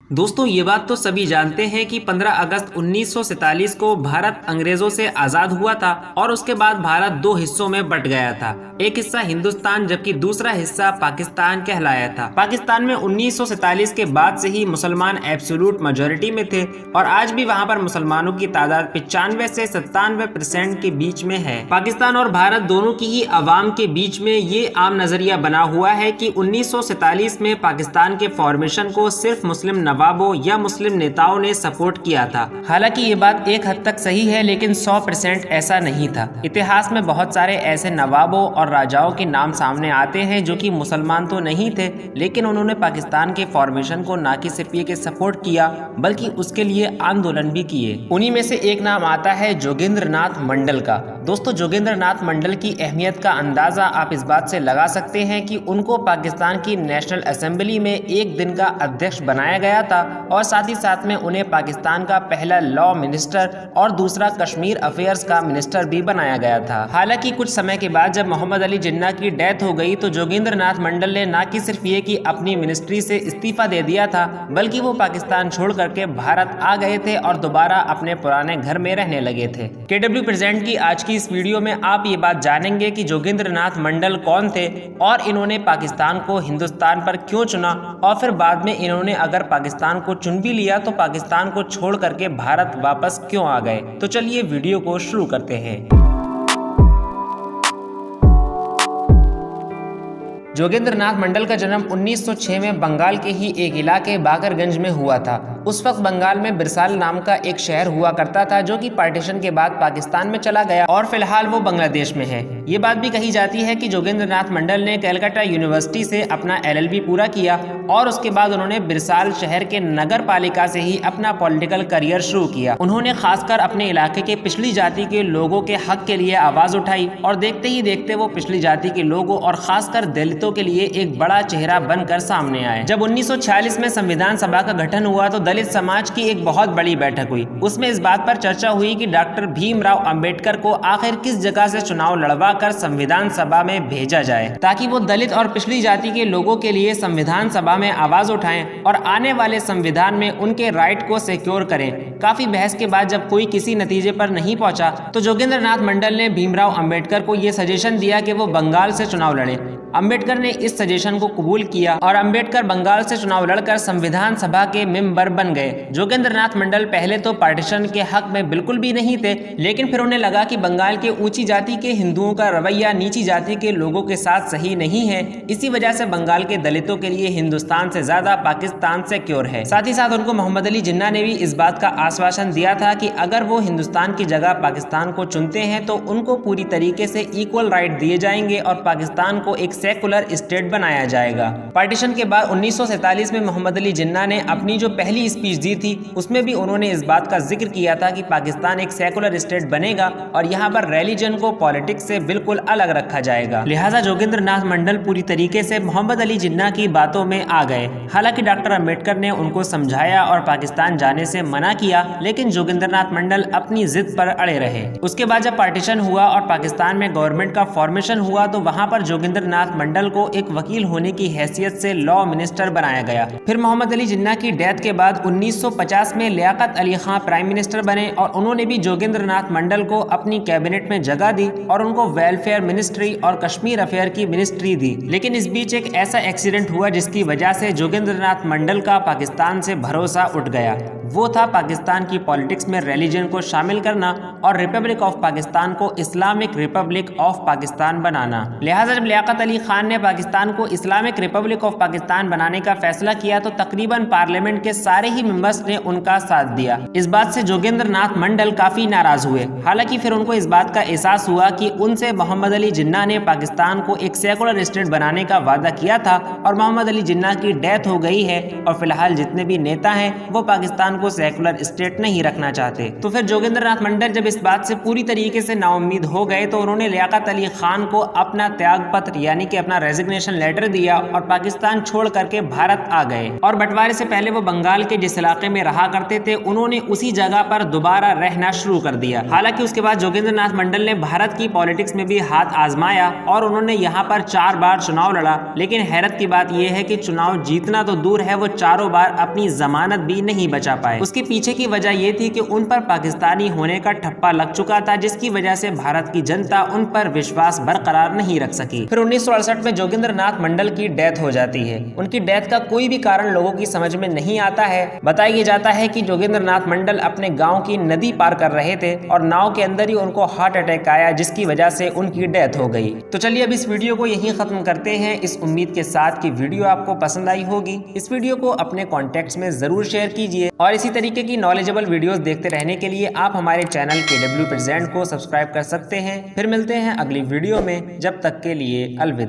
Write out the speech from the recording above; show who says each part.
Speaker 1: दोस्तों ये बात तो सभी जानते हैं कि 15 अगस्त 1947 को भारत अंग्रेजों से आजाद हुआ था और उसके बाद भारत दो हिस्सों में बट गया था। एक हिस्सा हिंदुस्तान जबकि दूसरा हिस्सा पाकिस्तान कहलाया था। पाकिस्तान में 1947 के बाद से ही मुसलमान एब्सोल्यूट मेजोरिटी में थे और आज भी वहां पर मुसलमानों की तादाद 95 से 97% के बीच में है। पाकिस्तान और भारत दोनों की ही अवाम के बीच में ये आम नजरिया बना हुआ है कि 1947 में पाकिस्तान के फॉर्मेशन को सिर्फ मुस्लिम नवाबों या मुस्लिम नेताओं ने सपोर्ट किया था। हालांकि ये बात एक हद तक सही है, लेकिन 100% ऐसा नहीं था। इतिहास में बहुत सारे ऐसे नवाबों और राजाओं के नाम सामने आते हैं जो कि मुसलमान तो नहीं थे, लेकिन उन्होंने पाकिस्तान के फॉर्मेशन को ना कि सिर्फ ये के सपोर्ट किया बल्कि उसके लिए आंदोलन भी किए। उन्हीं में से एक नाम आता है जोगेंद्र नाथ मंडल का। दोस्तों, जोगेंद्र नाथ मंडल की अहमियत का अंदाजा आप इस बात से लगा सकते हैं कि उनको पाकिस्तान की नेशनल असेंबली में एक दिन का अध्यक्ष बनाया गया था और साथ ही साथ में उन्हें पाकिस्तान का पहला लॉ मिनिस्टर और दूसरा कश्मीर अफेयर्स का मिनिस्टर भी बनाया गया था। हालांकि कुछ समय के बाद जब मोहम्मद अली जिन्ना की डेथ हो गई तो जोगेंद्र नाथ मंडल ने ना कि सिर्फ ये कि अपनी मिनिस्ट्री से इस्तीफा दे दिया था, बल्कि वो पाकिस्तान छोड़ करके भारत आ गए थे और दोबारा अपने पुराने घर में रहने लगे थे। केडब्ल्यू प्रेजेंट की आज की इस वीडियो में आप ये बात जानेंगे कि जोगेंद्र नाथ मंडल कौन थे और इन्होंने पाकिस्तान को हिंदुस्तान पर क्यों चुना, और फिर बाद में इन्होंने अगर पाकिस्तान को चुन भी लिया तो पाकिस्तान को छोड़ करके भारत वापस क्यों आ गए। तो चलिए वीडियो को शुरू करते हैं। जोगेंद्र नाथ मंडल का जन्म 1906 में बंगाल के ही एक इलाके बाकरगंज में हुआ था। उस वक्त बंगाल में बिरसाल नाम का एक शहर हुआ करता था जो कि पार्टीशन के बाद पाकिस्तान में चला गया और फिलहाल वो बांग्लादेश में है। ये बात भी कही जाती है कि जोगेंद्र नाथ मंडल ने कलकत्ता यूनिवर्सिटी से अपना LLB पूरा किया और उसके बाद उन्होंने बिरसाल शहर के नगर पालिका से ही अपना पॉलिटिकल करियर शुरू किया। उन्होंने खासकर अपने इलाके के पिछड़ी जाति के लोगों के हक के लिए आवाज उठाई और देखते ही देखते वो पिछड़ी जाति के लोगों और खासकर दलितों के लिए एक बड़ा चेहरा बनकर सामने आए। जब 1946 में संविधान सभा का गठन हुआ तो दलित समाज की एक बहुत बड़ी बैठक हुई। उसमें इस बात पर चर्चा हुई कि डॉक्टर भीमराव अंबेडकर को आखिर किस जगह से चुनाव लड़वा कर संविधान सभा में भेजा जाए ताकि वो दलित और पिछड़ी जाति के लोगों के लिए संविधान सभा में आवाज उठाएं और आने वाले संविधान में उनके राइट को सिक्योर करें। काफी बहस के बाद जब कोई किसी नतीजे पर नहीं पहुंचा तो जोगेंद्र नाथ मंडल ने भीमराव अंबेडकर को यह सजेशन दिया कि वो बंगाल से चुनाव लड़े। अंबेडकर ने इस सजेशन को कबूल किया और अंबेडकर बंगाल से चुनाव लड़कर संविधान सभा के मेंबर बन गए। जोगेंद्र नाथ मंडल पहले तो पार्टीशन के हक में बिल्कुल भी नहीं थे, लेकिन फिर उन्हें लगा कि बंगाल के ऊंची जाति के हिंदुओं का रवैया नीची जाति के लोगों के साथ सही नहीं है। इसी वजह से बंगाल के दलितों के लिए हिंदुस्तान से ज्यादा पाकिस्तान सिक्योर है। साथ ही साथ उनको मोहम्मद अली जिन्ना ने भी इस बात का आश्वासन दिया था कि अगर वो हिंदुस्तान की जगह पाकिस्तान को चुनते हैं तो उनको पूरी तरीके से इक्वल राइट दिए जाएंगे और पाकिस्तान को एक सेकुलर स्टेट बनाया जाएगा। पार्टीशन के बाद 1947 में मोहम्मद अली जिन्ना ने अपनी जो पहली स्पीच दी थी उसमें भी उन्होंने इस बात का जिक्र किया था कि पाकिस्तान एक सेकुलर स्टेट बनेगा और यहाँ पर रिलीजन को पॉलिटिक्स से बिल्कुल अलग रखा जाएगा। लिहाजा जोगेंद्र नाथ मंडल पूरी तरीके से मोहम्मद अली जिन्ना की बातों में आ गए। हालांकि डॉक्टर अंबेडकर ने उनको समझाया और पाकिस्तान जाने से मना किया, लेकिन जोगेंद्र नाथ मंडल अपनी जिद पर अड़े रहे। उसके बाद जब पार्टीशन हुआ और पाकिस्तान में गवर्नमेंट का फॉर्मेशन हुआ तो वहाँ पर जोगेंद्र नाथ मंडल को एक वकील होने की हैसियत से लॉ मिनिस्टर बनाया गया। फिर मोहम्मद अली जिन्ना की डेथ के बाद 1950 में लियाकत अली खान प्राइम मिनिस्टर बने और उन्होंने भी जोगेंद्र नाथ मंडल को अपनी कैबिनेट में जगह दी और उनको वेलफेयर मिनिस्ट्री और कश्मीर अफेयर की मिनिस्ट्री दी। लेकिन इस बीच एक ऐसा एक्सीडेंट हुआ जिसकी वजह से जोगेंद्र नाथ मंडल का पाकिस्तान से भरोसा उठ गया। वो था पाकिस्तान की पॉलिटिक्स में रिलीजन को शामिल करना और रिपब्लिक ऑफ पाकिस्तान को इस्लामिक रिपब्लिक ऑफ पाकिस्तान बनाना। लिहाजा जब लियाकत अली खान ने पाकिस्तान को इस्लामिक रिपब्लिक ऑफ पाकिस्तान बनाने का फैसला किया तो तकरीबन पार्लियामेंट के सारे ही मेंबर्स ने उनका साथ दिया। इस बात से जोगेंद्र नाथ मंडल काफी नाराज हुए। हालांकि फिर उनको इस बात का एहसास हुआ कि उनसे मोहम्मद अली जिन्ना ने पाकिस्तान को एक सेकुलर स्टेट बनाने का वादा किया था और मोहम्मद अली जिन्ना की डेथ हो गई है और फिलहाल जितने भी नेता हैं वो पाकिस्तान को सेकुलर स्टेट नहीं रखना चाहते। तो फिर जोगेंद्र नाथ मंडल जब इस बात से पूरी तरीके से नाउम्मीद हो गए तो उन्होंने लियाकत अली खान को अपना त्याग पत्र यानी कि अपना रेजिग्नेशन लेटर दिया और पाकिस्तान छोड़ करके भारत आ गए। और बंटवारे से पहले वो बंगाल के जिस इलाके में रहा करते थे उन्होंने उसी जगह पर दोबारा रहना शुरू कर दिया। हालांकि उसके बाद जोगेंद्र नाथ मंडल ने भारत की पॉलिटिक्स में भी हाथ आजमाया और उन्होंने यहाँ पर 4 बार चुनाव लड़ा, लेकिन हैरत की बात यह है कि चुनाव जीतना तो दूर है, वो चारों बार अपनी जमानत भी नहीं बचा पाए। उसके पीछे की वजह यह थी कि उन पर पाकिस्तानी होने का ठप्पा लग चुका था, जिसकी वजह से भारत की जनता उन पर विश्वास बरकरार नहीं रख सकी। फिर 1968 में जोगेंद्र नाथ मंडल की डेथ हो जाती है। उनकी डेथ का कोई भी कारण लोगों की समझ में नहीं आता है। बताया जाता है कि जोगेंद्र नाथ मंडल अपने गांव की नदी पार कर रहे थे और नाव के अंदर ही उनको हार्ट अटैक आया, जिसकी वजह से उनकी डेथ हो गई। तो चलिए अब इस वीडियो को यहीं खत्म करते हैं, इस उम्मीद के साथ कि वीडियो आपको पसंद आई होगी। इस वीडियो को अपने कॉन्टेक्ट्स में जरूर शेयर कीजिए और इसी तरीके की नॉलेजेबल वीडियोस देखते रहने के लिए आप हमारे चैनल KW प्रेजेंट को सब्सक्राइब कर सकते हैं। फिर मिलते हैं अगली वीडियो में, जब तक के लिए अलविदा।